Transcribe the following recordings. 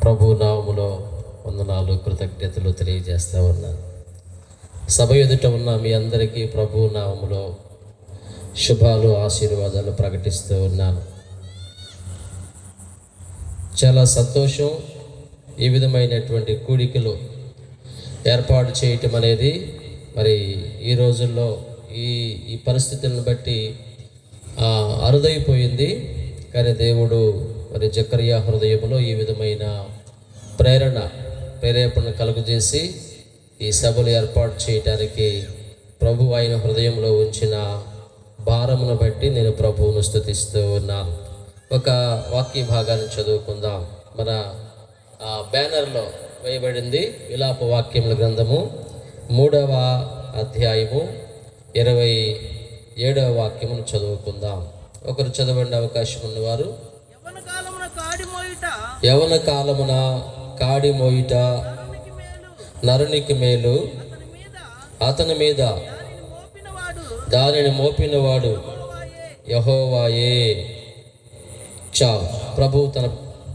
ప్రభు నామములో వందనాలు, కృతజ్ఞతలు తెలియజేస్తూ ఉన్నాను. సభ ఎదుట ఉన్న మీ అందరికీ ప్రభు నామములో శుభాలు, ఆశీర్వాదాలు ప్రకటిస్తూ ఉన్నాను. చాలా సంతోషం. ఈ విధమైనటువంటి కూడికలు ఏర్పాటు చేయటం అనేది మరి ఈ రోజుల్లో ఈ పరిస్థితులను బట్టి అరుదైపోయింది. కానీ దేవుడు మరి జకరియా హృదయంలో ఈ విధమైన ప్రేరేపణ కలుగజేసి ఈ సభలు ఏర్పాటు చేయడానికి ప్రభు ఆయన హృదయంలో ఉంచిన భారమును బట్టి నేను ప్రభువును స్తుతిస్తూ ఉన్నాను. ఒక వాక్య భాగాన్ని చదువుకుందాం. మన బ్యానర్లో వేయబడింది. విలాప వాక్యముల గ్రంథము 3వ అధ్యాయము 27వ వాక్యమును చదువుకుందాం. ఒకరు చదవండి, అవకాశం ఉన్నవారు. యవన కాలమున కాడి మోయుట నరునికి మేలు, అతని మీద దానిని మోపినవాడు యెహోవాయే. చాలు. ప్రభు తన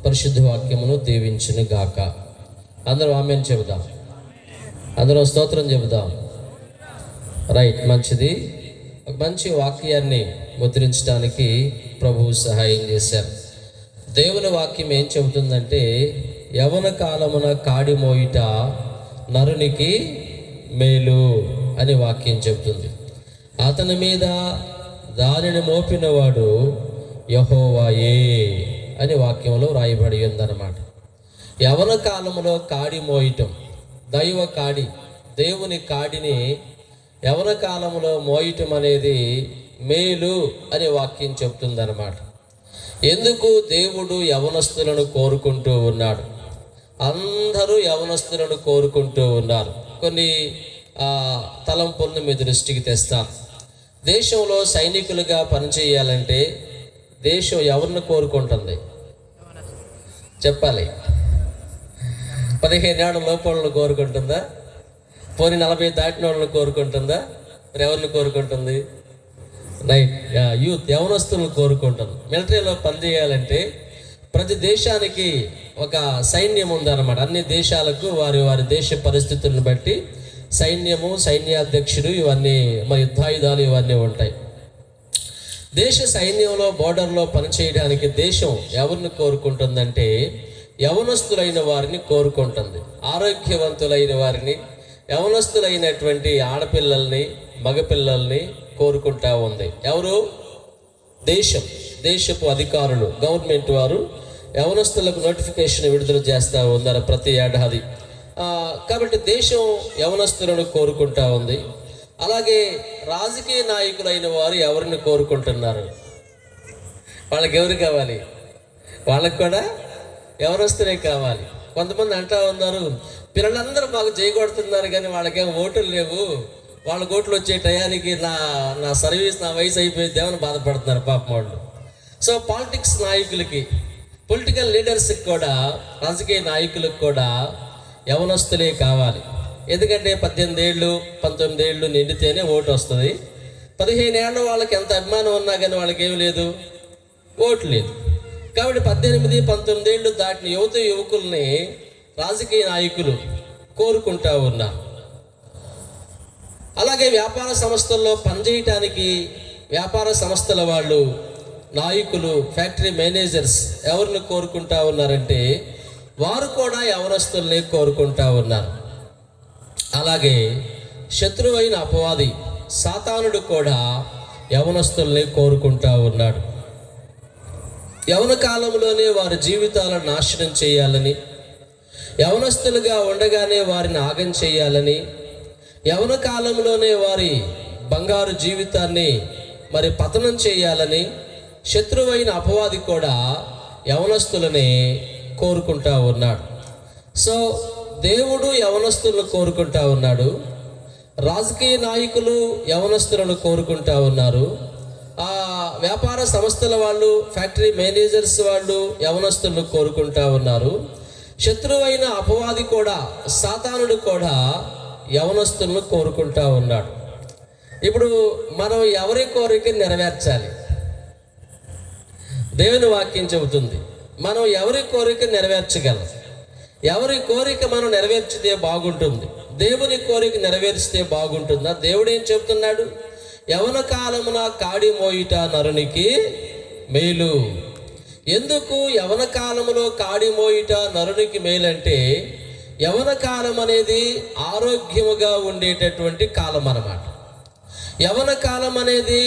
పరిశుద్ధ వాక్యమును దీవించును గాక. అందరూ ఆమేన్ చెబుదాం. అందరూ స్తోత్రం చెబుదాం. రైట్, మంచిది. ఒక మంచి వాక్యాన్ని ముద్రించడానికి ప్రభువు సహాయం చేశారు. దేవుని వాక్యం ఏం చెబుతుందంటే, యవన కాలమున కాడి మోయుట నరునికి మేలు అని వాక్యం చెబుతుంది. అతని మీద దానిని మోపినవాడు యెహోవాయే అని వాక్యంలో రాయబడి ఉందన్నమాట. యవన కాలములో కాడి మోయటం, దైవ కాడి, దేవుని కాడిని యవన కాలంలో మోయటం అనేది మేలు అని వాక్యం చెప్తుందన్నమాట. ఎందుకు దేవుడు యవనస్తులను కోరుకుంటూ ఉన్నాడు? అందరూ యవనస్తులను కోరుకుంటూ ఉన్నారు. కొన్ని తలంపులను మీ దృష్టికి తెస్తాను. దేశంలో సైనికులుగా పనిచేయాలంటే దేశం ఎవరిని కోరుకుంటుంది చెప్పాలి? 15 ఏళ్ల లోపలను కోరుకుంటుందా? పోనీ 40 దాటిన వాళ్ళని కోరుకుంటుందా? మరి ఎవరిని కోరుకుంటుంది? రైట్, యూత్, యవనస్తులను కోరుకుంటుంది. మిలిటరీలో పనిచేయాలంటే ప్రతి దేశానికి ఒక సైన్యం ఉందన్నమాట. అన్ని దేశాలకు వారి దేశ పరిస్థితులను బట్టి సైన్యము, సైన్యాధ్యక్షుడు, ఇవన్నీ మరి యుద్ధాయుధాలు ఇవన్నీ ఉంటాయి. దేశ సైన్యంలో బోర్డర్లో పనిచేయడానికి దేశం ఎవరిని కోరుకుంటుందంటే యవనస్తులైన వారిని కోరుకుంటుంది. ఆరోగ్యవంతులైన వారిని, యవనస్తులైనటువంటి ఆడపిల్లల్ని, మగపిల్లల్ని కోరుకుంటా ఉంది. ఎవరు? దేశపు అధికారులు, గవర్నమెంట్ వారు యవనస్తులకు నోటిఫికేషన్ విడుదల చేస్తూ ఉన్నారు ప్రతి ఏడాది. కాబట్టి దేశం యవనస్తులను కోరుకుంటా ఉంది. అలాగే రాజకీయ నాయకులైన వారు ఎవరిని కోరుకుంటున్నారు? వాళ్ళకి ఎవరు కావాలి? వాళ్ళకు కూడా యవనస్తులే కావాలి. కొంతమంది అంటా ఉన్నారు, పిల్లలందరూ మాకు చేయగొడుతున్నారు కానీ వాళ్ళకేం ఓటులు లేవు, వాళ్ళ ఓట్లు వచ్చే టయానికి నా సర్వీస్, నా వయసు అయిపోయింది ఏమని బాధపడుతున్నారు పాపం వాళ్ళు. సో పాలిటిక్స్ నాయకులకి, పొలిటికల్ లీడర్స్కి కూడా, రాజకీయ నాయకులకు కూడా యవనస్తులే కావాలి. ఎందుకంటే 18 ఏళ్ళు 19 ఏళ్ళు నిండితేనే ఓటు వస్తుంది. 15 ఏళ్ళ వాళ్ళకి ఎంత అభిమానం ఉన్నా కానీ వాళ్ళకి ఏమి లేదు, ఓటు లేదు. కాబట్టి 18, 19 ఏళ్ళు దాటిన యువకుల్ని రాజకీయ నాయకులు కోరుకుంటా ఉన్నారు. అలాగే వ్యాపార సంస్థల్లో పనిచేయటానికి వ్యాపార సంస్థల వాళ్ళు, నాయకులు, ఫ్యాక్టరీ మేనేజర్స్ ఎవరిని కోరుకుంటా ఉన్నారంటే వారు కూడా యవనస్తుల్ని కోరుకుంటా ఉన్నారు. అలాగే శత్రువైన అపవాది సాతానుడు కూడా యవనస్తుల్ని కోరుకుంటా ఉన్నాడు. యవన కాలంలోనే వారి జీవితాలను నాశనం చేయాలని, యవనస్తులుగా ఉండగానే వారిని ఆగం చేయాలని, యవన కాలంలోనే వారి బంగారు జీవితాన్ని మరి పతనం చేయాలని శత్రువైన అపవాది కూడా యవనస్తులని కోరుకుంటా ఉన్నాడు. సో దేవుడు యవనస్తులను కోరుకుంటా ఉన్నాడు. రాజకీయ నాయకులు యవనస్తులను కోరుకుంటా ఉన్నారు. వ్యాపార సంస్థల వాళ్ళు, ఫ్యాక్టరీ మేనేజర్స్ వాళ్ళు యవనస్తులను కోరుకుంటా ఉన్నారు. శత్రువైన అపవాది కూడా, సాతానుడు కూడా యవనస్తులను కోరుకుంటా ఉన్నాడు. ఇప్పుడు మనం ఎవరి కోరిక నెరవేర్చాలి? దేవుని వాక్యం చెబుతుంది మనం ఎవరి కోరిక నెరవేర్చగలం? ఎవరి కోరిక మనం నెరవేర్చితే బాగుంటుంది? దేవుని కోరిక నెరవేర్చితే బాగుంటుందా? దేవుడు ఏం చెబుతున్నాడు? యవన కాలమున కాడి మోయిట నరునికి మేలు. ఎందుకు యవన కాలములో కాడి మోయిట నరునికి మేలంటే, యవన కాలం అనేది ఆరోగ్యముగా ఉండేటటువంటి కాలం అన్నమాట. యవన కాలం అనేది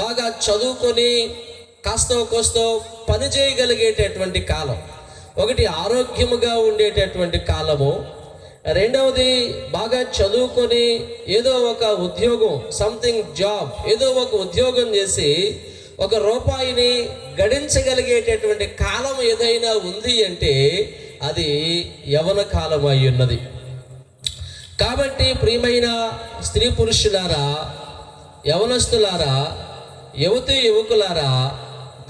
బాగా చదువుకొని కాస్తో కోస్తో పని చేయగలిగేటటువంటి కాలం. ఒకటి ఆరోగ్యముగా ఉండేటటువంటి కాలము, రెండవది బాగా చదువుకొని ఏదో ఒక ఉద్యోగం, సంథింగ్ జాబ్, ఏదో ఒక ఉద్యోగం చేసి ఒక రూపాయిని గడించగలిగేటటువంటి కాలం ఏదైనా ఉంది అంటే అది యవన కాలం అయి ఉన్నది. కాబట్టి ప్రియమైన స్త్రీ పురుషులారా, యవనస్తులారా, యువకులారా,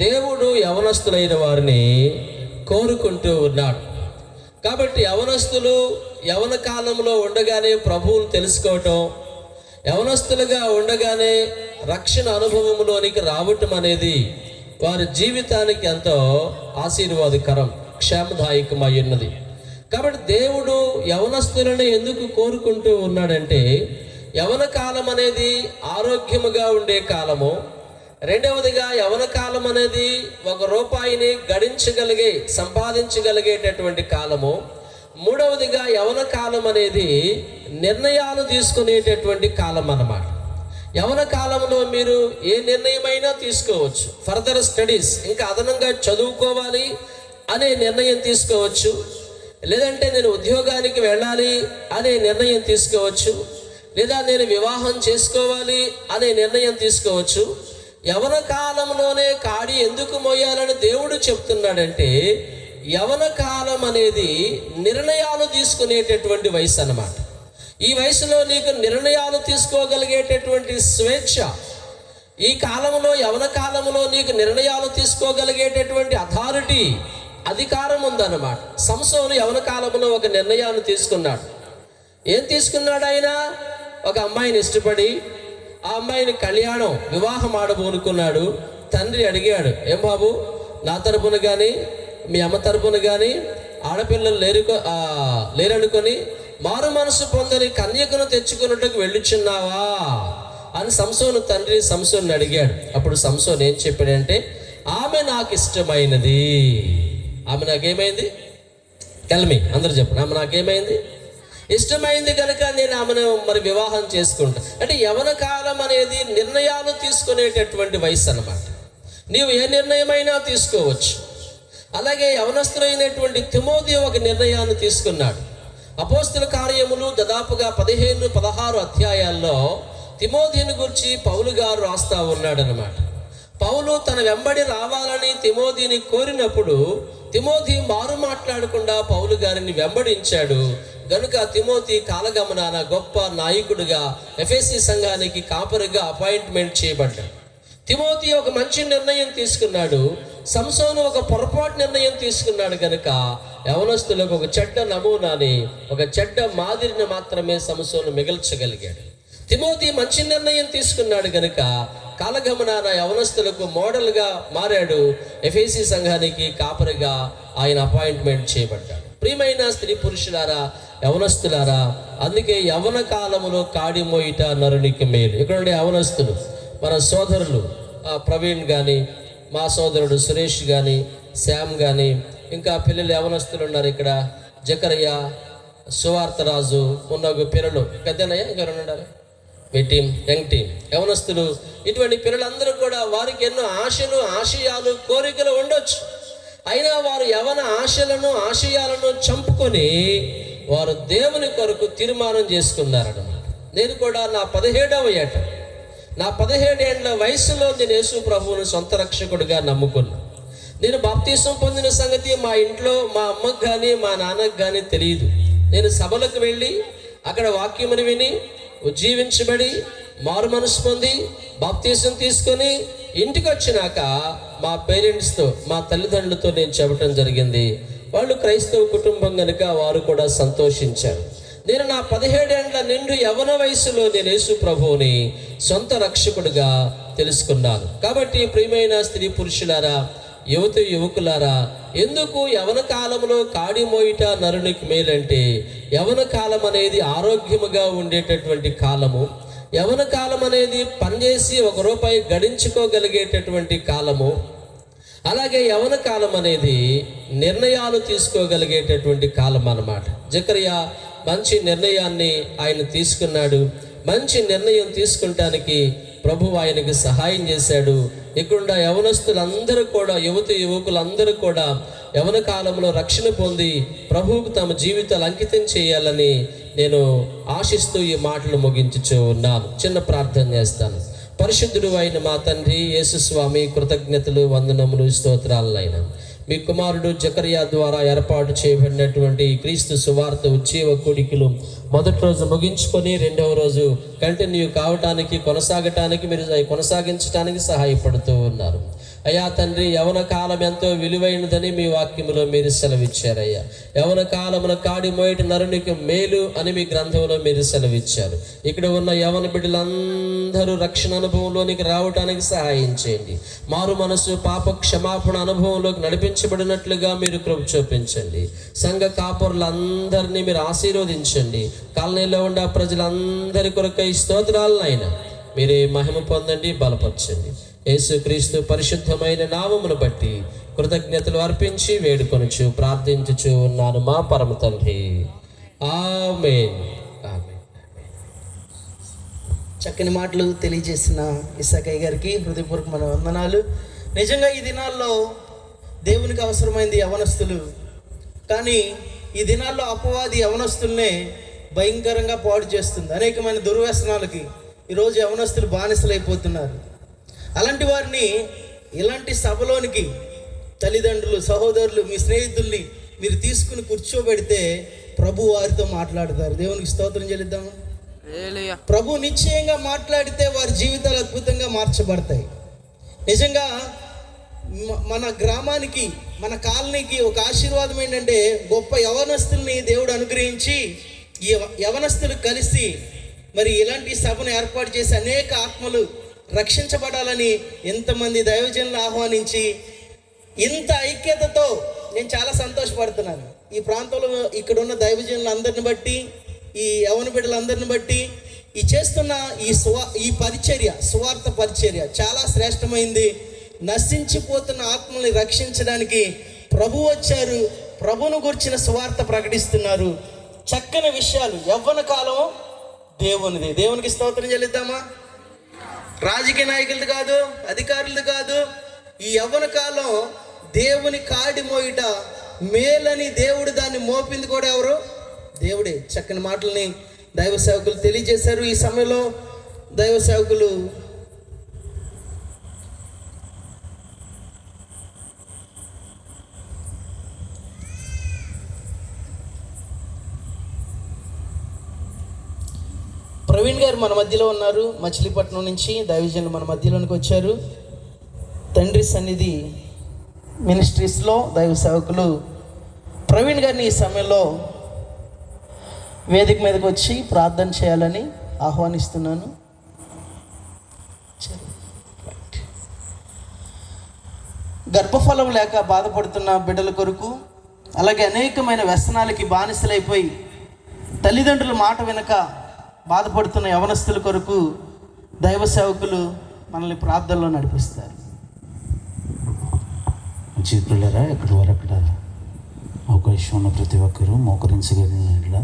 దేవుడు యవనస్తులైన వారిని కోరుకుంటూ ఉన్నాడు. కాబట్టి యవనస్తులు యవన కాలంలో ఉండగానే ప్రభువును తెలుసుకోవటం, యవనస్తులుగా ఉండగానే రక్షణ అనుభవంలోనికి రావటం అనేది వారి జీవితానికి ఎంతో ఆశీర్వాదకరం, క్షేమదాయకమై ఉన్నది. కాబట్టి దేవుడు యవనస్తులను ఎందుకు కోరుకుంటూ ఉన్నాడంటే, యవన కాలం అనేది ఆరోగ్యముగా ఉండే కాలము, రెండవదిగా యవన కాలం అనేది ఒక రూపాయిని సంపాదించగలిగేటటువంటి కాలము, మూడవదిగా యవన కాలం అనేది నిర్ణయాలు తీసుకునేటటువంటి కాలం అన్నమాట. యవన కాలంలో మీరు ఏ నిర్ణయమైనా తీసుకోవచ్చు. ఫర్దర్ స్టడీస్, ఇంకా అదనంగా చదువుకోవాలి అనే నిర్ణయం తీసుకోవచ్చు, లేదంటే నేను ఉద్యోగానికి వెళ్ళాలి అనే నిర్ణయం తీసుకోవచ్చు, లేదా నేను వివాహం చేసుకోవాలి అనే నిర్ణయం తీసుకోవచ్చు. యవన కాలంలోనే కాడి ఎందుకు మోయాలని దేవుడు చెప్తున్నాడంటే, యవన కాలం అనేది నిర్ణయాలు తీసుకునేటటువంటి వయసు అన్నమాట. ఈ వయసులో నీకు నిర్ణయాలు తీసుకోగలిగేటటువంటి స్వేచ్ఛ, ఈ కాలంలో యవన కాలంలో నీకు నిర్ణయాలు తీసుకోగలిగేటటువంటి అథారిటీ, అధికారం ఉందన్నమాట. సంసోను యవన కాలంలో ఒక నిర్ణయాన్ని తీసుకున్నాడు. ఏం తీసుకున్నాడు? ఆయన ఒక అమ్మాయిని ఇష్టపడి ఆ అమ్మాయిని వివాహం ఆడబోనుకున్నాడు. తండ్రి అడిగాడు, ఏం బాబు, నా తరపున కానీ మీ అమ్మ తరపున కానీ ఆడపిల్లలు లేరనుకొని మారు మనసు పొందని కన్యకను తెచ్చుకున్నట్టుకు వెళ్ళుచున్నావా అని సంసోను తండ్రి సంసోన్ని అడిగాడు. అప్పుడు సంసోన్ ఏం చెప్పాడంటే, ఆమె నాకు ఇష్టమైనది. ఆమె నాకేమైంది? టెల్ మీ, అందరూ చెప్పండి. ఆమె నాకేమైంది? ఇష్టమైంది కనుక నేను ఆమెను వివాహం చేసుకుంటా. అంటే యవన కాలం అనేది నిర్ణయాలు తీసుకునేటటువంటి వయసు అన్నమాట. నీవు ఏ నిర్ణయమైనా తీసుకోవచ్చు. అలాగే యవనస్తులైనటువంటి తిమోతి ఒక నిర్ణయాన్ని తీసుకున్నాడు. అపోస్తల కార్యములు దాదాపుగా 15-16 అధ్యాయాల్లో తిమోతిని గురించి పౌలు గారు రాస్తా ఉన్నాడనమాట. పౌలు తన వెంబడి రావాలని తిమోతిని కోరినప్పుడు తిమోతి మారు మాట్లాడకుండా పౌలు గారిని వెంబడించాడు. గనుక తిమోతి కాలగమనాన గొప్ప నాయకుడిగా ఎఫెసీ సంఘానికి కాపరిగా అపాయింట్మెంట్ చేయబడ్డాడు. తిమోతి ఒక మంచి నిర్ణయం తీసుకున్నాడు. సంసోను ఒక పొరపాటు నిర్ణయం తీసుకున్నాడు. కనుక యవనస్తులకు ఒక చెడ్డ నమూనాని, ఒక చెడ్డ మాదిరిని మాత్రమే సంసోను మిగల్చగలిగాడు. తిమోతి మంచి నిర్ణయం తీసుకున్నాడు కనుక కాలగమనాన యవనస్తులకు మోడల్గా మారాడు. ఎఫెసీ సంఘానికి కాపరిగా ఆయన అపాయింట్మెంట్ చేయబడ్డాడు. ప్రియమైన స్త్రీ పురుషులారా, యవనస్తులారా, అందుకే యవన కాలములో కాడి మోయిట నరునికి మేలు. ఇక్కడ యవనస్తులు, మన సోదరులు ప్రవీణ్ కానీ, మా సోదరుడు సురేష్ కానీ, శ్యామ్ కానీ, ఇంకా పిల్లలు యవనస్తులు ఉన్నారు ఇక్కడ. జకరయ్య, సువార్తరాజు, ఉన్న పిల్లలు పెద్దనయ్య, ఇంకెవరు ఉన్నారు? మీ టీం, యంగ్ టీం, యవనస్తులు, ఇటువంటి పిల్లలందరూ కూడా వారికి ఎన్నో ఆశలు, ఆశయాలు, కోరికలు ఉండొచ్చు. అయినా వారు యవన ఆశలను, ఆశయాలను చంపుకొని వారు దేవుని కొరకు తీర్మానం చేసుకున్నారన్నమాట. నేను కూడా నా 17వ ఏట, నా 17 ఏళ్ల వయసులో నేను యేసు ప్రభువును సొంత రక్షకుడిగా నమ్ముకున్నా. నేను బాప్తీసం పొందిన సంగతి మా ఇంట్లో మా అమ్మకు కానీ మా నాన్నకు కానీ తెలియదు. నేను సభలకు వెళ్ళి అక్కడ వాక్యమును విని ఉజ్జీవించబడి మారు మనసు పొంది బాప్తీసం తీసుకొని ఇంటికి వచ్చినాక మా పేరెంట్స్తో, మా తల్లిదండ్రులతో నేను చెప్పడం జరిగింది. వాళ్ళు క్రైస్తవ కుటుంబం కనుక వారు కూడా సంతోషించారు. నేను నా 17 ఏళ్ల నిండు యవన వయసులో నేను యేసు ప్రభువుని సొంత రక్షకుడిగా తెలుసుకున్నాను. కాబట్టి ప్రియమైన స్త్రీ పురుషులారా, యువకులారా, ఎందుకు యవన కాలంలో కాడి మోయిట నరునికి మేలంటే, యవన కాలం అనేది ఆరోగ్యముగా ఉండేటటువంటి కాలము. యవన కాలం అనేది పనిచేసి ₹1 గడించుకోగలిగేటటువంటి కాలము. అలాగే యవన కాలం అనేది నిర్ణయాలు తీసుకోగలిగేటటువంటి కాలం అన్నమాట. జకరియా మంచి నిర్ణయాన్ని ఆయన తీసుకున్నాడు. మంచి నిర్ణయం తీసుకుంటానికి ప్రభువు ఆయనకి సహాయం చేశాడు. ఇక్కడ యవనస్తులందరూ కూడా, యువకులందరూ కూడా యవన కాలంలో రక్షణ పొంది ప్రభువుకు తమ జీవితాలు అంకితం చేయాలని నేను ఆశిస్తూ ఈ మాటలు ముగించుచూ ఉన్నాను. చిన్న ప్రార్థన చేస్తాను. పరిశుద్ధుడు అయిన మా తండ్రి యేసు స్వామి, కృతజ్ఞతలు, వందనములు, స్తోత్రాలైనా మీ కుమారుడు జకరియా ద్వారా ఏర్పాటు చేయబడినటువంటి క్రీస్తు సువార్త ఉజ్జీవ కూడికలు మొదటి రోజు ముగించుకొని రెండవ రోజు కంటిన్యూ కావటానికి, కొనసాగటానికి, మీరు కొనసాగించడానికి సహాయపడుతూ ఉన్నారు. అయ్యా తండ్రి, యవన కాలం ఎంతో విలువైనదని మీ వాక్యములో మీరు సెలవిచ్చారయ్యా. యవన కాలమున కాడి మోయటి నరునికి మేలు అని మీ గ్రంథంలో మీరు సెలవిచ్చారు. ఇక్కడ ఉన్న యవన బిడ్డలందరూ రక్షణ అనుభవంలోనికి రావడానికి సహాయం చేయండి. మారు మనసు, పాప క్షమాపణ అనుభవంలోకి నడిపించబడినట్లుగా మీరు కృప చూపించండి. సంఘ కాపురులందరినీ మీరు ఆశీర్వదించండి. కాలనీలో ఉన్న ప్రజలందరి కొరకై స్తోత్రాలనైనా మీరే మహిమ పొందండి, బలపరచండి. యేసుక్రీస్తు పరిశుద్ధమైన నామమును బట్టి కృతజ్ఞతలు అర్పించి వేడుకొనుచు ప్రార్థించుచు ఉన్నాను మా పరమ తండ్రి. ఆమేన్. చక్కని మాటలు తెలియజేసిన ఇసాకయ్య గారికి హృదయపూర్వకమైన వందనాలు. నిజంగా ఈ దినాల్లో దేవునికి అవసరమైంది యవనస్తులు. కానీ ఈ దినాల్లో అపవాది యవనస్తుల్నే భయంకరంగా పాడు చేస్తుంది. అనేకమైన దుర్వ్యసనాలకి ఈరోజు యవనస్తులు బానిసలైపోతున్నారు. అలాంటి వారిని ఇలాంటి సభలోనికి తల్లిదండ్రులు, సహోదరులు, మీ స్నేహితుల్ని మీరు తీసుకుని కూర్చోబెడితే ప్రభు వారితో మాట్లాడతారు. దేవునికి స్తోత్రం చెల్లిద్దాము. ప్రభు నిశ్చయంగా మాట్లాడితే వారి జీవితాలు అద్భుతంగా మార్చబడతాయి. నిజంగా మన గ్రామానికి, మన కాలనీకి ఒక ఆశీర్వాదం ఏంటంటే, గొప్ప యవనస్తుల్ని దేవుడు అనుగ్రహించి ఈ యవనస్తులు కలిసి మరి ఇలాంటి సభను ఏర్పాటు చేసి అనేక ఆత్మలు రక్షించబడాలని ఎంతమంది దైవజనులు ఆహ్వానించి ఇంత ఐక్యతతో నేను చాలా సంతోషపడుతున్నాను. ఈ ప్రాంతంలో ఇక్కడ ఉన్న దైవజనులందరిని బట్టి, ఈ యవన బిడ్డలందరిని బట్టి ఈ చేస్తున్న ఈ పరిచర్య, సువార్త పరిచర్య చాలా శ్రేష్టమైంది. నశించిపోతున్న ఆత్మల్ని రక్షించడానికి ప్రభు వచ్చారు. ప్రభువును గురించిన సువార్త ప్రకటిస్తున్నారు. చక్కని విషయాలు. యవ్వన కాలం దేవునిది. దేవునికి స్తోత్రం చెల్లిద్దామా. రాజకీయ నాయకులది కాదు, అధికారులది కాదు. ఈ యవ్వన కాలం దేవుని కాడి మోయిట మేలని దేవుడు దాన్ని మోపింది కూడా ఎవరు? దేవుడే. చక్కని మాటల్ని దైవ సేవకులు తెలియజేశారు. ఈ సమయంలో దైవ సేవకులు ప్రవీణ్ గారు మన మధ్యలో ఉన్నారు. మచిలీపట్నం నుంచి దైవజనులు మన మధ్యలోనికి వచ్చారు. తండ్రి సన్నిధి మినిస్ట్రీస్లో దైవ సేవకులు ప్రవీణ్ గారిని ఈ సమయంలో వేదిక మీదకి వచ్చి ప్రార్థన చేయాలని ఆహ్వానిస్తున్నాను. గర్భఫలం లేక బాధపడుతున్న బిడ్డల కొరకు, అలాగే అనేకమైన వ్యసనాలకి బానిసలైపోయి తల్లిదండ్రుల మాట వినక బాధపడుతున్న యవనస్తుల కొరకు దైవ సేవకులు మనల్ని ప్రార్థనలో నడిపిస్తారు. జీతులరా, ఎక్కడి వారు అక్కడ అవకాశం ఉన్న ప్రతి ఒక్కరూ మోకరించగలిగినట్లా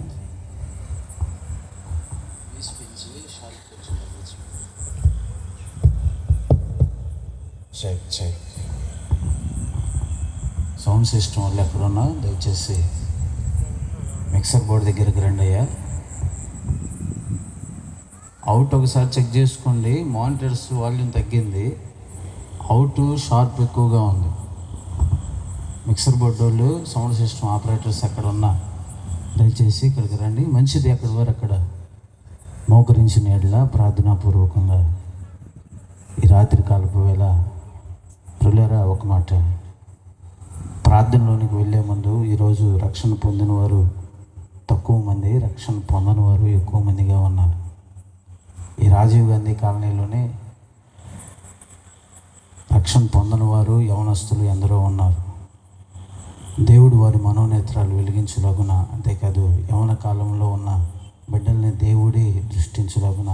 సౌండ్ సిస్టమ్ వాళ్ళు ఎక్కడున్నా దయచేసి మిక్సర్ బోర్డు దగ్గరికి రండి అయ్యా. అవుట్ ఒకసారి చెక్ చేసుకోండి. మానిటర్స్ వాల్యూమ్ తగ్గింది, అవుట్ షార్ప్ ఎక్కువగా ఉంది. మిక్సర్ బోర్డు వాళ్ళు, సౌండ్ సిస్టమ్ ఆపరేటర్స్ ఎక్కడ ఉన్నా దయచేసి ఇక్కడికి రండి. మంచిది, అక్కడి వారు అక్కడ మోకరించిన ఎడల ప్రార్థనాపూర్వకంగా ఈ రాత్రి కాలపు వేళ ప్రియులారా ఒక మాట, ప్రార్థనలోనికి వెళ్ళే ముందు ఈరోజు రక్షణ పొందిన వారు తక్కువ మంది, రక్షణ పొందని వారు ఎక్కువ మందిగా ఉన్నారు. ఈ రాజీవ్ గాంధీ కాలనీలోనే రక్షణ పొందని వారు యవనస్తులు ఎందరో ఉన్నారు. దేవుడు వారి మనోనేత్రాలు వెలిగించులాగున, అంతేకాదు యవన కాలంలో ఉన్న బిడ్డల్ని దేవుడే దృష్టించులాగున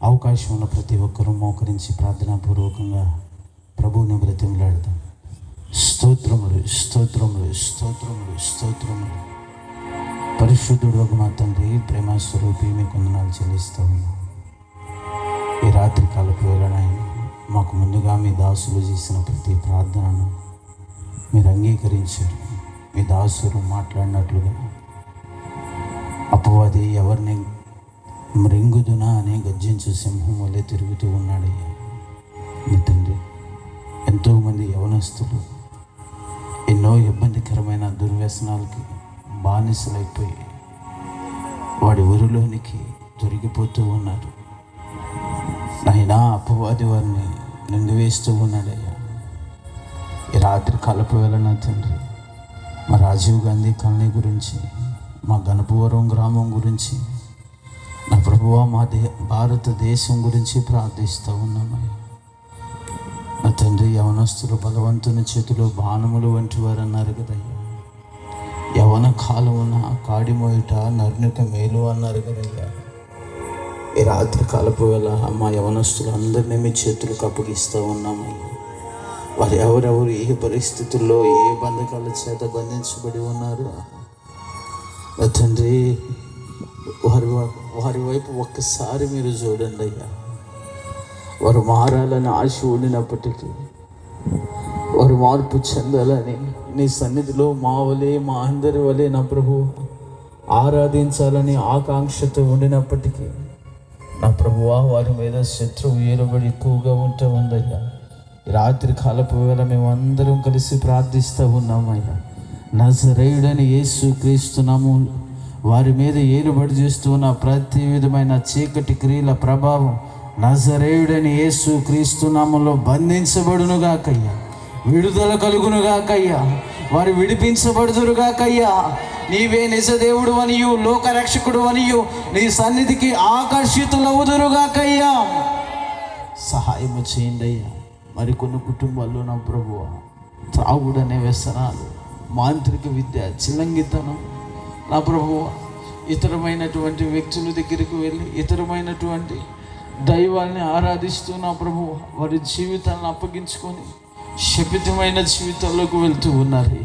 అవకాశం ఉన్న ప్రతి ఒక్కరూ మోకరించి ప్రార్థనాపూర్వకంగా ప్రభువుని బ్రతిమలాడతాం. స్తోత్రములు స్తోత్రములు స్తోత్రములు స్తోత్రములు. పరిశుద్ధుడు ఒక మా తండ్రి, ప్రేమ స్వరూపి, మీకు వందనాలు చెల్లిస్తూ ఉన్నాం. ఈ రాత్రి కాలపు వేళనైనా మాకు ముందుగా మీ దాసులు చేసిన ప్రతి ప్రార్థనను మీరు అంగీకరించారు. మీ దాసులు మాట్లాడినట్లుగా అపవాది ఎవరిని మృంగుదునా అనే గర్జించు సింహం వల్లే తిరుగుతూ ఉన్నాడయ్యా. మీ తండ్రి, ఎంతోమంది యవనస్తులు ఎన్నో ఇబ్బందికరమైన దుర్వ్యసనాలకి బానిసలైపోయి వాడి ఊరిలోనికి దొరికిపోతూ ఉన్నారు. అయినా అపవాది వారిని నిందివేస్తూ ఉన్నాడయ్యా. ఈ రాత్రి కలప వేళ తండ్రి, మా రాజీవ్ గాంధీ కాలనీ గురించి, మా గణపవరం గ్రామం గురించి, నా ప్రభువా మా భారతదేశం గురించి ప్రార్థిస్తూ ఉన్నామయ్యా. నా తండ్రి, యవనస్తులు బలవంతుని చేతిలో బాణములు వంటి వారు అన్నారు కదయ్యా. యవన కాలమున కాడిమోయుట నరునిక మేలు అన్నారు కదయ్యా. ఈ రాత్రి కాలపు వేళ మా యవనస్తులు అందరినీ మీ చేతులకు అప్పగిస్తూ ఉన్నామయ్యా. వారు ఎవరెవరు ఏ పరిస్థితుల్లో ఏ బంధకాల చేత బంధించబడి ఉన్నారు నా తండ్రి, వారి వైపు ఒక్కసారి మీరు చూడండి అయ్యా. వారు మారాలని ఆశ ఉండినప్పటికీ, వారు మార్పు చెందాలని నీ సన్నిధిలో మా వలె, మా అందరి వలె నా ప్రభు ఆరాధించాలని ఆకాంక్షతో ఉండినప్పటికీ, నా ప్రభువా వారి మీద శత్రువు ఏలుబడి ఎక్కువగా ఉంటూ ఉందయ్యా. రాత్రి కాలపు వేళ మేమందరం కలిసి ప్రార్థిస్తూ ఉన్నామయ్యా. నజరేయుడని యేసు క్రీస్తు నామములో వారి మీద ఏలుబడి చేస్తున్న ప్రతి విధమైన చీకటి క్రియల ప్రభావం నజరేయుడని యేసు క్రీస్తు నామములో బంధించబడునుగాకయ్యా. విడుదల కలుగునుగాకయ్యా. వారు విడిపించబడుదురుగాకయ్యా. నీవే నిజ దేవుడు అనియు లోకరక్షకుడు అనియు నీ సన్నిధికి ఆకర్షితులవుదురుగాకయ్యా. సహాయము చేయండి అయ్యా. మరికొన్ని కుటుంబాల్లో నా ప్రభువ త్రాగుడనే వ్యసనాలు, మాంత్రిక విద్య, చిల్లంగితనం, నా ప్రభువ ఇతరమైనటువంటి వ్యక్తుల దగ్గరికి వెళ్ళి ఇతరమైనటువంటి దైవాన్ని ఆరాధిస్తూ నా ప్రభువ వారి జీవితాలను అప్పగించుకొని శపితమైన జీవితాల్లోకి వెళ్తూ ఉన్నారు.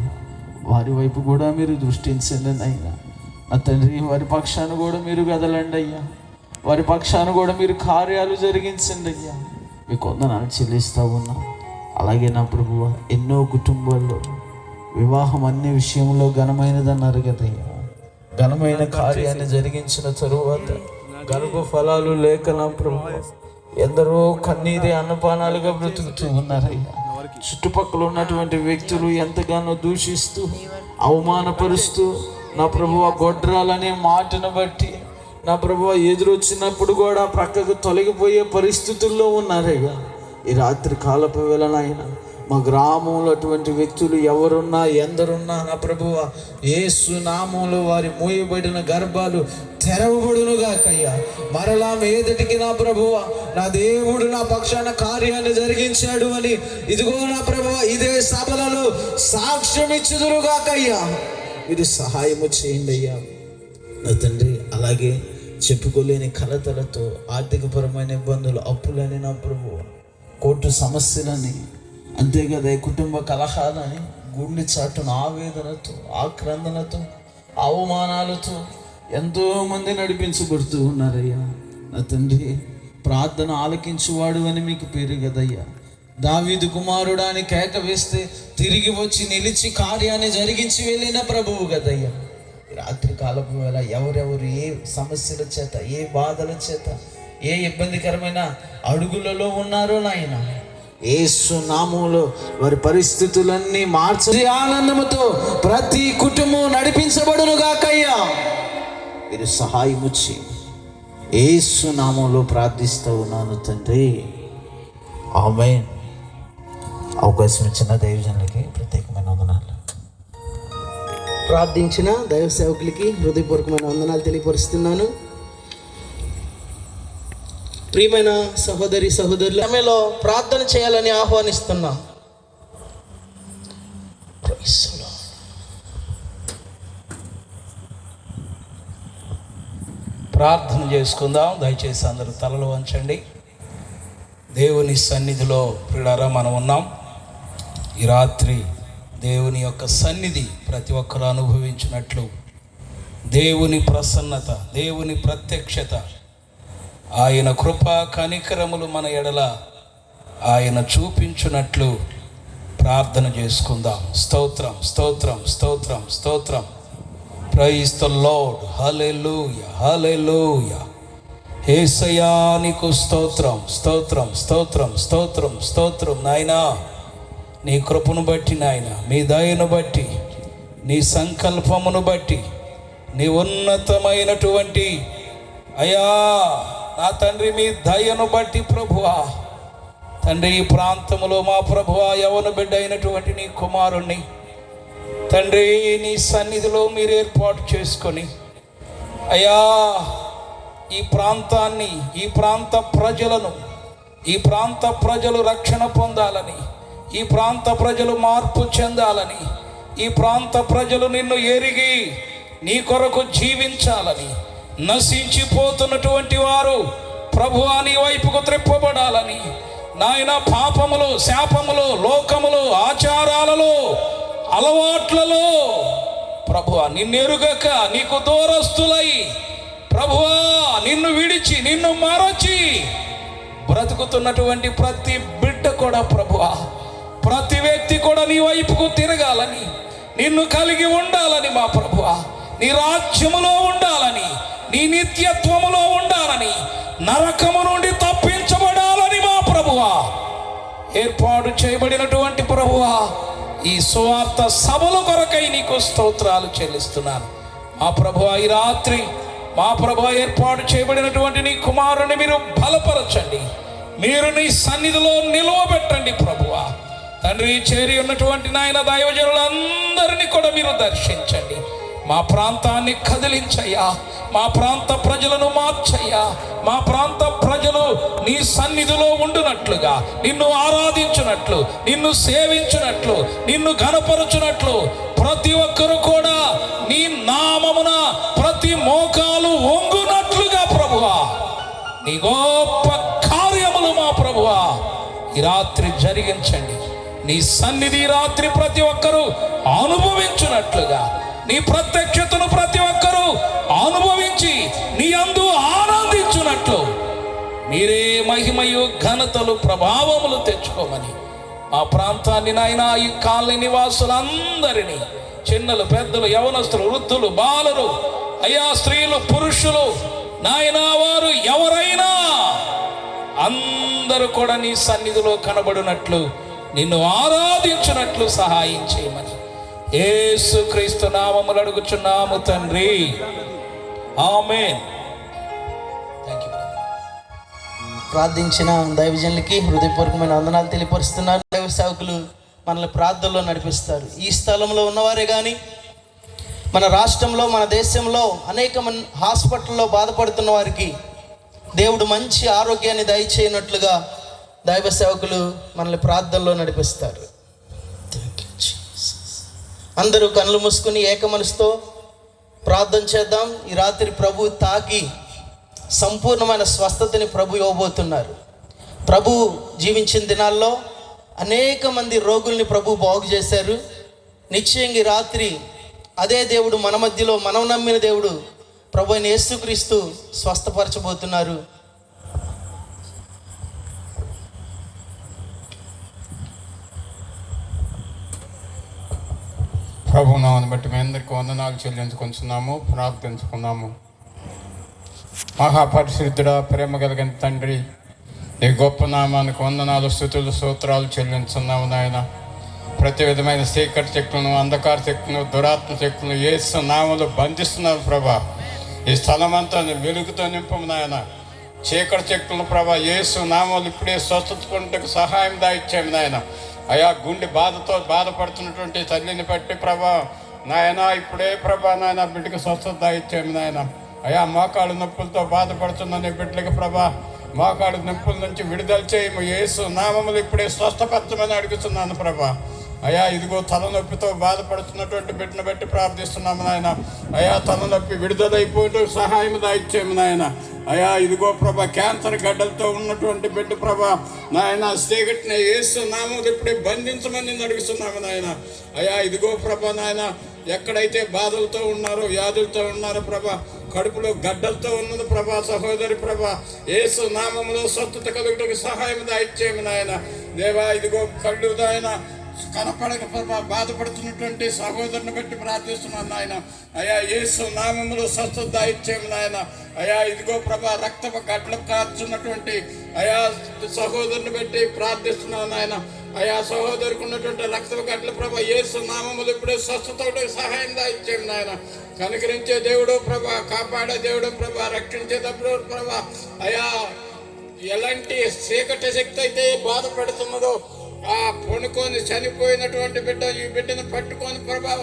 వారి వైపు కూడా మీరు దృష్టించండి అయినా నా తండ్రి. వారి పక్షాన్ని కూడా మీరు కదలండి అయ్యా. వారి పక్షాన్ని కూడా మీరు కార్యాలు జరిగించండి అయ్యా. మీకు వందనాలు చెల్లిస్తూ ఉన్నాం. అలాగే నా ప్రభువ ఎన్నో కుటుంబాల్లో వివాహం అన్ని విషయంలో ఘనమైనదన్నారు కదయ్యా. ఘనమైన కార్యాన్ని జరిగించిన తరువాత గర్భఫలాలు లేక నా ప్రభువ ఎందరో కన్నీరే అన్నపానాలుగా బ్రతుకుతూ ఉన్నారయ్యా. చుట్టుపక్కల ఉన్నటువంటి వ్యక్తులు ఎంతగానో దూషిస్తూ అవమానపరుస్తూ నా ప్రభువ గొడ్రాలనే మాటను బట్టి నా ప్రభువ ఎదురొచ్చినప్పుడు కూడా ప్రక్కకు తొలగిపోయే పరిస్థితుల్లో ఉన్నారయ్యా. ఈ రాత్రి కాలపు వేళనైనా మా గ్రామంలో అటువంటి వ్యక్తులు ఎవరున్నా ఎందరున్నా నా ప్రభువ యేసు నామంలో వారి మూయబడిన గర్భాలు తెరవబడునుగాకయ్యా. మరలా మీదటికి నా ప్రభువ నా దేవుడు నా పక్షాన కార్యాన్ని జరిగించాడు అని ఇదిగో నా ప్రభువ ఇదే సభలలో సాక్ష్యం ఇచ్చుదురుగాకయ్యా. ఇది సహాయము చేయండి అయ్యా నా తండ్రి. అలాగే చెప్పుకోలేని కలతలతో ఆర్థికపరమైన ఇబ్బందులు, అప్పులని నా ప్రభువ కోర్టు సమస్యలని, అంతేకాదే కుటుంబ కలహాలని, గుండె చాటున ఆవేదనతో, ఆక్రందనతో, అవమానాలతో ఎంతోమంది నడిపించబడుతూ ఉన్నారయ్యా నా తండ్రి. ప్రార్థన ఆలకించువాడు అని మీకు పేరు కదయ్యా. దావీదు కుమారుడు అని కేక వేస్తే తిరిగి వచ్చి నిలిచి కార్యాన్ని జరిగించి వెళ్ళిన ప్రభువు కదయ్యా. రాత్రి కాలపు వేళ ఎవరెవరు ఏ సమస్యల చేత, ఏ బాధల చేత, ఏ ఇబ్బందికరమైన అడుగులలో ఉన్నారో నాయన యేసు నామములో వారి పరిస్థితులన్నీ మార్చి ఆనందముతో ప్రతి కుటుంబం నడిపించబడునుగాకయ్యా. మీరు సహాయము చేయండి. యేసు నామములో ప్రార్థిస్తూ ఉన్నాను తండ్రి. ఆమేన్. అవకాశం ఇచ్చిన దైవజనులకి ప్రత్యేకమైన వందనాలు. ప్రార్థించిన దైవ సేవకులకి హృదయపూర్వకమైన వందనాలు తెలియపరుస్తున్నాను. ప్రియమైన సహోదరి సహోదరులు, ఆమెలో ప్రార్థన చేయాలని ఆహ్వానిస్తున్నాం. Praise the Lord. ప్రార్థన చేసుకుందాం. దయచేసి అందరూ తలలు వంచండి. దేవుని సన్నిధిలో ప్రియులారా మనం ఉన్నాం. ఈ రాత్రి దేవుని యొక్క సన్నిధి ప్రతి ఒక్కరూ అనుభవించినట్లు, దేవుని ప్రసన్నత, దేవుని ప్రత్యక్షత, ఆయన కృపా కనికరములు మన ఎడల ఆయన చూపించున్నట్లు ప్రార్థన చేసుకుందాం. స్తోత్రం, స్తోత్రం, స్తోత్రం, స్తోత్రం. Praise the lord. Hallelujah, hallelujah. యేసయ్యా నీకు స్తోత్రం, స్తోత్రం, స్తోత్రం, స్తోత్రం, స్తోత్రం. నాయనా నీ కృపను బట్టి, నాయన మీ దయను బట్టి, నీ సంకల్పమును బట్టి, నీ ఉన్నతమైనటువంటి అయ్యా నా తండ్రి మీ దయను బట్టి ప్రభువా, తండ్రి ఈ ప్రాంతములో మా ప్రభువా యవన బిడ్డ అయినటువంటి నీ కుమారుణ్ణి తండ్రి నీ సన్నిధిలో మీరు ఏర్పాటు చేసుకొని అయ్యా ఈ ప్రాంతాన్ని, ఈ ప్రాంత ప్రజలను, ఈ ప్రాంత ప్రజలు రక్షణ పొందాలని, ఈ ప్రాంత ప్రజలు మార్పు చెందాలని, ఈ ప్రాంత ప్రజలు నిన్ను ఎరిగి నీ కొరకు జీవించాలని, నశించిపోతున్నటువంటి వారు ప్రభువా నీ వైపుకు త్రిప్పబడాలని, నాయన పాపములు, శాపములు, లోకములు, ఆచారాలలో, అలవాట్లలో ప్రభువా నిన్నెరుగక నీకు దూరస్తులై ప్రభువా నిన్ను విడిచి, నిన్ను మరచి బ్రతుకుతున్నటువంటి ప్రతి బిడ్డ కూడా ప్రభువా, ప్రతి వ్యక్తి కూడా నీ వైపుకు తిరగాలని, నిన్ను కలిగి ఉండాలని మా ప్రభువా, నీ రాజ్యములో ఉండాలని, నీ నిత్యత్వములో ఉండాలని, నరకము నుండి తప్పించబడాలని మా ప్రభువా ఏర్పాటు చేయబడినటువంటి ప్రభువా ఈ సువార్త సభల కొరకై నీకు స్తోత్రాలు చెల్లిస్తున్నాను. మా ప్రభువా ఈ రాత్రి మా ప్రభువా ఏర్పాటు చేయబడినటువంటి నీ కుమారుని మీరు బలపరచండి, మీరు నీ సన్నిధిలో నిలువబెట్టండి ప్రభువా. తండ్రి చేరి ఉన్నటువంటి నాయన దైవజనులందరినీ కూడా మీరు దర్శించండి. మా ప్రాంతాన్ని కదిలించయ్యా, మా ప్రాంత ప్రజలను మార్చయ్యా. మా ప్రాంత ప్రజలు నీ సన్నిధిలో ఉండునట్లుగా, నిన్ను ఆరాధించున్నట్లు, నిన్ను సేవించున్నట్లు, నిన్ను ఘనపరచున్నట్లు ప్రతి ఒక్కరు కూడా నీ నామమున ప్రతి మోకాలు వంగునట్లుగా ప్రభువా నీ గొప్ప కార్యములు మా ప్రభువా ఈ రాత్రి జరిగించండి. నీ సన్నిధి రాత్రి ప్రతి ఒక్కరూ అనుభవించున్నట్లుగా, నీ ప్రత్యక్షతను ప్రతి ఒక్కరూ అనుభవించి నీ యందు ఆనందించున్నట్లు మీరే మహిమయు ఘనతలు ప్రభావములు తెచ్చుకోమని మా ప్రాంతాన్ని నాయన ఈ కాలనీ నివాసులందరినీ, చిన్నలు, పెద్దలు, యవనస్తులు, వృద్ధులు, బాలురు, అయ్యా స్త్రీలు, పురుషులు నాయన వారు ఎవరైనా అందరూ కూడా నీ సన్నిధిలో కనబడినట్లు, నిన్ను ఆరాధించినట్లు సహాయం చేయమని యేసుక్రీస్తు నామములో అడుగుచున్నాము తండ్రి, ఆమేన్. థాంక్యూ. ప్రార్థించిన దైవజనులకి హృదయపూర్వకమైన వందనాలు తెలియపరుస్తున్నారు. దైవ సేవకులు మనల్ని ప్రార్థనలో నడిపిస్తారు. ఈ స్థలంలో ఉన్నవారే కానీ మన రాష్ట్రంలో, మన దేశంలో అనేక మంది హాస్పిటల్లో బాధపడుతున్న వారికి దేవుడు మంచి ఆరోగ్యాన్ని దయచేయనట్లుగా దైవ సేవకులు మనల్ని ప్రార్థనలో నడిపిస్తారు. అందరూ కళ్ళు మూసుకుని ఏక మనసుతో ప్రార్థన చేద్దాం. ఈ రాత్రి ప్రభు తాకి సంపూర్ణమైన స్వస్థతని ప్రభు ఇవ్వబోతున్నారు. ప్రభు జీవించిన దినాల్లో అనేక మంది రోగుల్ని ప్రభు బాగు చేశారు. నిశ్చయంగా ఈ రాత్రి అదే దేవుడు మన మధ్యలో, మనం నమ్మిన దేవుడు ప్రభు అయిన యేసుక్రీస్తు స్వస్థపరచబోతున్నారు. ప్రభు నామమును బట్టి మీ అందరికీ వందనాలు చెల్లించుకుంటున్నాము, ప్రార్థించుకున్నాము. మహాపరిశుద్ధుడా, ప్రేమ కలిగిన తండ్రి, నీ గొప్ప నామానికి వందనాలు, స్తుతులు, స్తోత్రాలు చెల్లించున్నాము నాయన. ప్రతి విధమైన చీకటి శక్తులను, అంధకార శక్తులను, దురాత్మ శక్తులను యేసు నామములో బంధిస్తున్నారు ప్రభా. ఈ స్థలం అంతా వెలుగుతో నింపము నాయన. చీకటి శక్తులను ప్రభా యేసు నామములు ఇప్పుడే స్వస్థతకు సహాయం దాయిచ్చాము నాయన. అయా గుండె బాధతో బాధపడుతున్నటువంటి తల్లిని బట్టి ప్రభా నాయన ఇప్పుడే ప్రభా నాయన బిడ్డకి స్వస్థత ఇచ్చాము నాయన. అయా మోకాళ్ళు నొప్పులతో బాధపడుతున్న నీ బిడ్డలకి ప్రభా మోకాడు నొప్పుల నుంచి విడుదల చేయము. యేసు నామములు ఇప్పుడే స్వస్థపరచమని అడుగుతున్నాను ప్రభా. అయా ఇదిగో తలనొప్పితో బాధపడుతున్నటువంటి బిడ్డను బట్టి ప్రార్థిస్తున్నాము నాయన. అయా తలనొప్పి విడుదలైపోతూ సహాయం దాయిచ్చేము నాయన. అయా ఇదిగో ప్రభా క్యాన్సర్ గడ్డలతో ఉన్నటువంటి బిడ్డ ప్రభా నాయన చీకటిని యేసు నామములు ఇప్పుడే బంధించమని అడుగుతున్నాము నాయన. అయా ఇదిగో ప్రభా నాయన ఎక్కడైతే బాధలతో ఉన్నారో వ్యాధులతో ఉన్నారో ప్రభా, కడుపులో గడ్డలతో ఉన్నది ప్రభా సహోదరి ప్రభా, యేసు నామములో స్వస్థత కలుగుటకు సహాయం దాయిచ్చేము నాయన. దేవా ఇదిగో కళ్ళు నాయన కనపడక ప్రభా బాధపడుతున్నటువంటి సహోదరుని బట్టి ప్రార్థిస్తున్నాను నాయన. అయా యేసు నామములో స్వస్థత దాయిచ్చేము నాయన. అయా ఇదిగో ప్రభా రక్తపు గడ్డలు కాచున్నటువంటి అయా సహోదరుని బట్టి ప్రార్థిస్తున్నాను నాయన. అయా సహోదరికి ఉన్నటువంటి రక్తపు గడ్డల ప్రభా యేసు నామములు ఇప్పుడే స్వస్థత సహాయం దాయిచ్చేము నాయన. కనికరించే దేవుడు ప్రభా, కాపాడే దేవుడు ప్రభా, రక్షించేటప్పుడు ప్రభా అయా ఎలాంటి చీకటి శక్తి అయితే బాధపడుతున్నదో ఆ పొనుకొని చనిపోయినటువంటి బిడ్డ ఈ బిడ్డను పట్టుకొని ప్రభా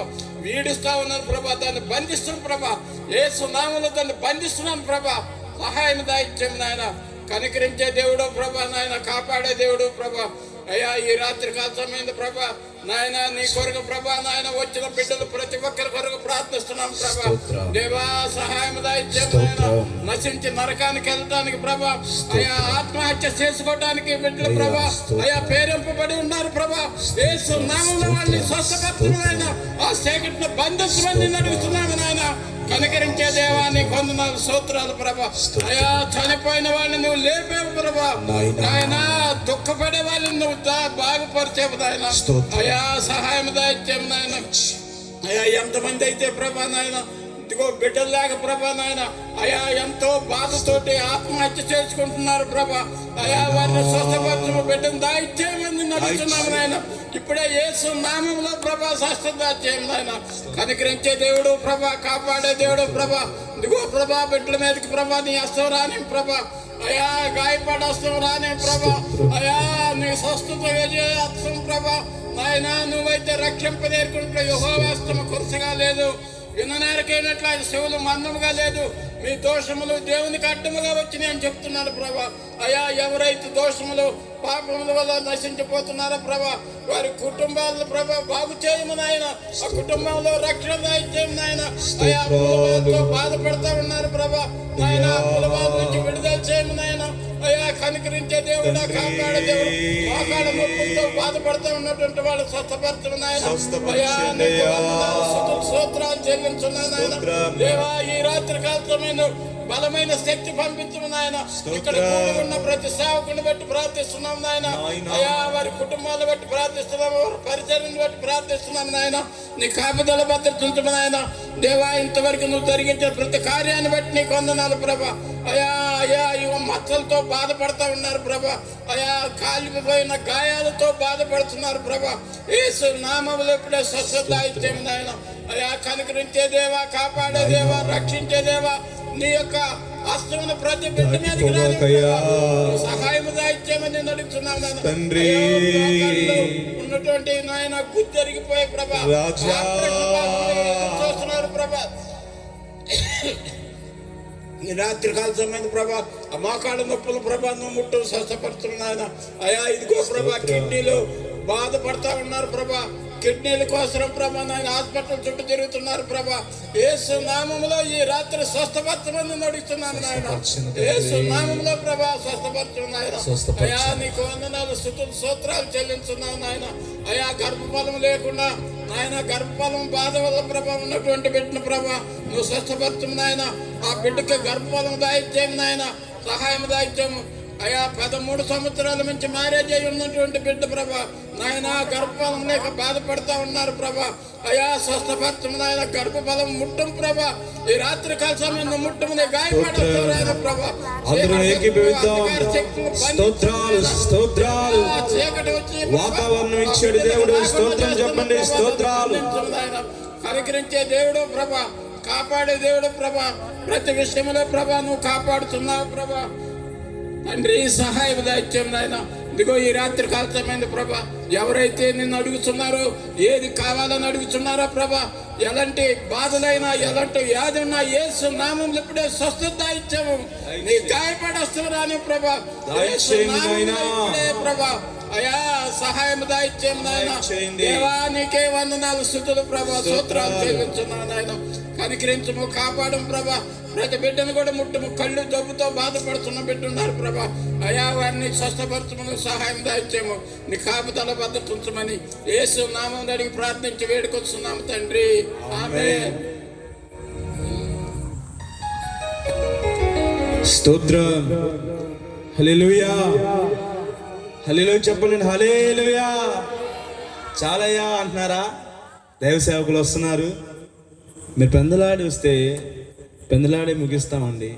వీడిస్తా ఉన్నారు ప్రభా, దాన్ని బంధిస్తున్నాను ప్రభా, యేసు నామములో దాన్ని బంధిస్తున్నాను ప్రభా, సహాయం దాయిచ్చాము నాయన. కనికరించే దేవుడు ప్రభా నాయన, కాపాడే దేవుడు ప్రభా. అయ్యా ఈ రాత్రి కాల సమయం ప్రభా నాయన నీ కొరకు ప్రభా నాయన వచ్చిన బిడ్డలు ప్రతి ఒక్కరి కొరకు ప్రార్థిస్తున్నాం ప్రభా. దేవా సహాయం దాయిచ్చాము నాయన. నశించి నరకానికి వెళ్ళడానికి ప్రభా, అయా ఆత్మహత్య చేసుకోవడానికి బిడ్డలు ప్రభా అయా ప్రేరేంపబడి ఉన్నారు ప్రభా. యేసు నామములో వాళ్ళని స్వస్థపరచమైన ఆ చీకటిని బంధించమని అడుగుతున్నాము నాయన. కనికరించే దేవా నీ వందనాలు స్తోత్రాలు ప్రభా. అయా చనిపోయిన వాళ్ళని నువ్వు లేపేవు ప్రభా నాయన, దుఃఖపడే వాళ్ళని నువ్వు బాగుపరిచేవు నాయన. అయా సహాయం దాయిచ్చాము నాయన. అయా ఎంతమంది అయితే ప్రభా నాయన ఇదిగో బిడ్డలు లేక ప్రభా నాయన అయా ఎంతో బాధతోటి ఆత్మహత్య చేసుకుంటున్నారు ప్రభా. అయా వారిని స్వస్థపరచము, బిడ్డను దాయిచ్చేయమని నడుస్తున్నాము నాయన. ఇప్పుడే యేసు నామములో ప్రభా స్వస్థత చేయము నాయన. కనికరించే దేవుడు ప్రభా, కాపాడే దేవుడు ప్రభా. ఇదిగో ప్రభా బిడ్డల మీదకి ప్రభా నీ హస్తం రాని ప్రభా, అయా గాయపడ హస్తం రాని ప్రభా, అయా నీ స్వస్థత హస్తం ప్రభా నాయన. నువ్వైతే రక్షింపదేరుకుంటే యెహోవా హస్తము కొరసగా లేదు, విననేరకైనట్లు ఆయన చెవులు మందముగా లేదు. మీ దోషములు దేవునికి అడ్డముగా వచ్చినాయి అని చెప్తున్నాడు ప్రభా. అయా ఎవరైతే దోషములు పాపముల వల్ల నశించిపోతున్నారో ప్రభా వారి కుటుంబాలను ప్రభా బాగు చేయము నాయన. ఆ కుటుంబంలో రక్షణ దాయిచ్చేము నాయన. అయా అప్పులతో బాధపడతా ఉన్నారు ప్రభా నాయన, అప్పుల బాధ నుంచి విడుదల చేయము నాయన. అయా కనికరించే దేవుడా, కాపాడే దేవుడు, మోకాళ్ళ నొప్పులతో బాధపడుతూ ఉన్నటువంటి వాళ్ళు స్వస్థపరచము నాయన. అయా నీకు వందనాలు స్తుతులు స్తోత్రాలు చెల్లించున్నాను నాయన. దేవా ఈ రాత్రి కాల సమయంలో బలమైన శక్తి పంపించము నాయన. ఇక్కడ కూడి ఉన్న ప్రతి సేవకుని బట్టి ప్రార్థిస్తున్నాం నాయన. అయా వారి కుటుంబాలను బట్టి ప్రార్థిస్తున్నాము, వారి పరిచయాన్ని బట్టి ప్రార్థిస్తున్నాం నాయన. నీ కాపుదల భద్రత ఉంచము నాయన. దేవా ఇంతవరకు నువ్వు జరిగించిన ప్రతి కార్యాన్ని బట్టి నీకు వందనాలు ప్రభా. అయా అయా ఇవ మచ్చలతో బాధపడతా ఉన్నారు ప్రభా, అయా కాలిపోయిన గాయాలతో బాధపడుతున్నారు ప్రభా. యేసు నామములో ఇప్పుడే స్వస్థత ఇచ్చేము నాయన. అయా కనికరించే దేవా, కాపాడే దేవా, రక్షించే దేవా, నీ యొక్క హస్తమును ప్రతి బిడ్డ మీదకి సహాయం దాయిచ్చేమని నడుస్తున్నాం తండ్రి. ఉన్నటువంటి నాయన గుద్దరిగిపోయే ప్రభా చూస్తున్నారు ప్రభా. ఈ రాత్రి కాల సమయం ప్రభా ఆ మోకాళ్ళ నొప్పులు ప్రభా నువ్వు ముట్టు స్వస్థపడుతున్నాయన. అయా ఇదిగో ప్రభా కిడ్నీలు బాధపడతా ఉన్నారు ప్రభా, కిడ్నీల కోసం ప్రభా నాయన హాస్పిటల్ చుట్టూ తిరుగుతున్నారు ప్రభా. యేసు నామములో ఈ రాత్రి స్వస్థపరచమని నడుస్తున్నాను నాయన. యేసు నామములో ప్రభా స్వస్థపరచమని నాయన. అయా నీకు వందనాలు స్తుతులు స్తోత్రాలు చెల్లించున్నాను నాయన. అయా గర్భఫలం లేకుండా నాయన, గర్భఫలం బాధ వల్ల ప్రభా ఉన్నటువంటి బిడ్డను ప్రభా నువ్వు స్వస్థపరచము నాయన. ఆ బిడ్డకి గర్భఫలం దాయిచ్చేము నాయన, సహాయం దాయిచ్చాము. అయా 13 సంవత్సరాల నుంచి మ్యారేజ్ అయి ఉన్నటువంటి బిడ్డ ప్రభా నాయన గర్భఫలం లేక బాధపడతా ఉన్నారు ప్రభా. అయా స్వస్థపరచము నాయన. గర్భఫలం ముట్టం ప్రభా ఈ రాత్రి కాల సమయంలో ముట్టమునే గాయపడతారు ప్రభా. చీకటి వచ్చి వాతావరణం ఇచ్చాడు దేవుడు, స్తోత్రం చెప్పండి, స్తోత్రాలు. కనికరించే దేవుడు ప్రభా, కాపాడే దేవుడు ప్రభా, ప్రతి విషయంలో ప్రభా నువ్వు కాపాడుతున్నావు ప్రభా. తండ్రి సహాయం దాయిచ్చాము నాయన. ఇదిగో ఈ రాత్రి కాలమైంది ప్రభా, ఎవరైతే నిన్ను అడుగుతున్నారో, ఏది కావాలని అడుగుతున్నారో ప్రభా, ఎలాంటి బాధలైనా ఎలాంటి వ్యాధి ఉన్నా యేసు నామంలో ఇప్పుడే స్వస్థత ఇచ్చాము. నీ గాయపడి వస్తున్నాను ప్రభా, యేసు నామములో ఇప్పుడే ప్రభా అయా సహాయం దాయిచ్చేము నాయన. దేవా నీకే వందనాలు స్తుతులు ప్రభా, స్తోత్రాలు చెల్లించున్నాను నాయన. కనికరించము, కాపాడము ప్రభా. ప్రతి బిడ్డను కూడా ముట్టుము. కళ్ళు జబ్బుతో బాధపడుతున్న బిడ్డ ఉన్నారు ప్రభా, అయా వారిని స్వస్థపరచమని సహాయం దాయిచ్చేము. నీ కాపుదల భద్రత ఉంచమని యేసు నామములో అడిగి ప్రార్థించి వేడుకొస్తున్నాము తండ్రి, ఆమేన్. స్తోత్రం. హల్లెలూయా, హల్లెలూయా చెప్పండి. హల్లెలూయా. చాలయ్యా అంటున్నారా? దైవ సేవకులు వస్తున్నారు. మీరు పెందలాడి వస్తే పెందలాడే ముగిస్తామండి.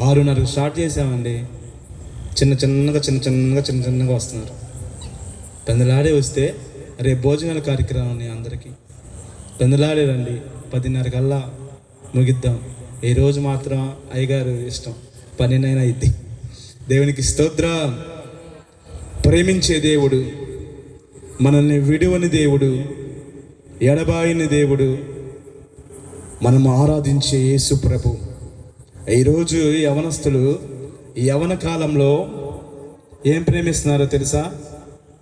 6:30 స్టార్ట్ చేసామండి. చిన్నగా వస్తున్నారు. పెందలాడే వస్తే రేపు భోజనాల కార్యక్రమం ఉన్నాయి అందరికీ. పెందలాడే రండి. 10:30 కల్లా ముగిద్దాం. ఈరోజు మాత్రం అయ్యగారు ఇష్టం, 12 అయింది. దేవునికి స్తోత్రం. ప్రేమించే దేవుడు, మనల్ని విడువని దేవుడు, ఎడబాయిని దేవుడు, మనం ఆరాధించే యేసు ప్రభు. ఈరోజు యవనస్తులు ఈ యవన కాలంలో ఏం ప్రేమిస్తున్నారో తెలుసా?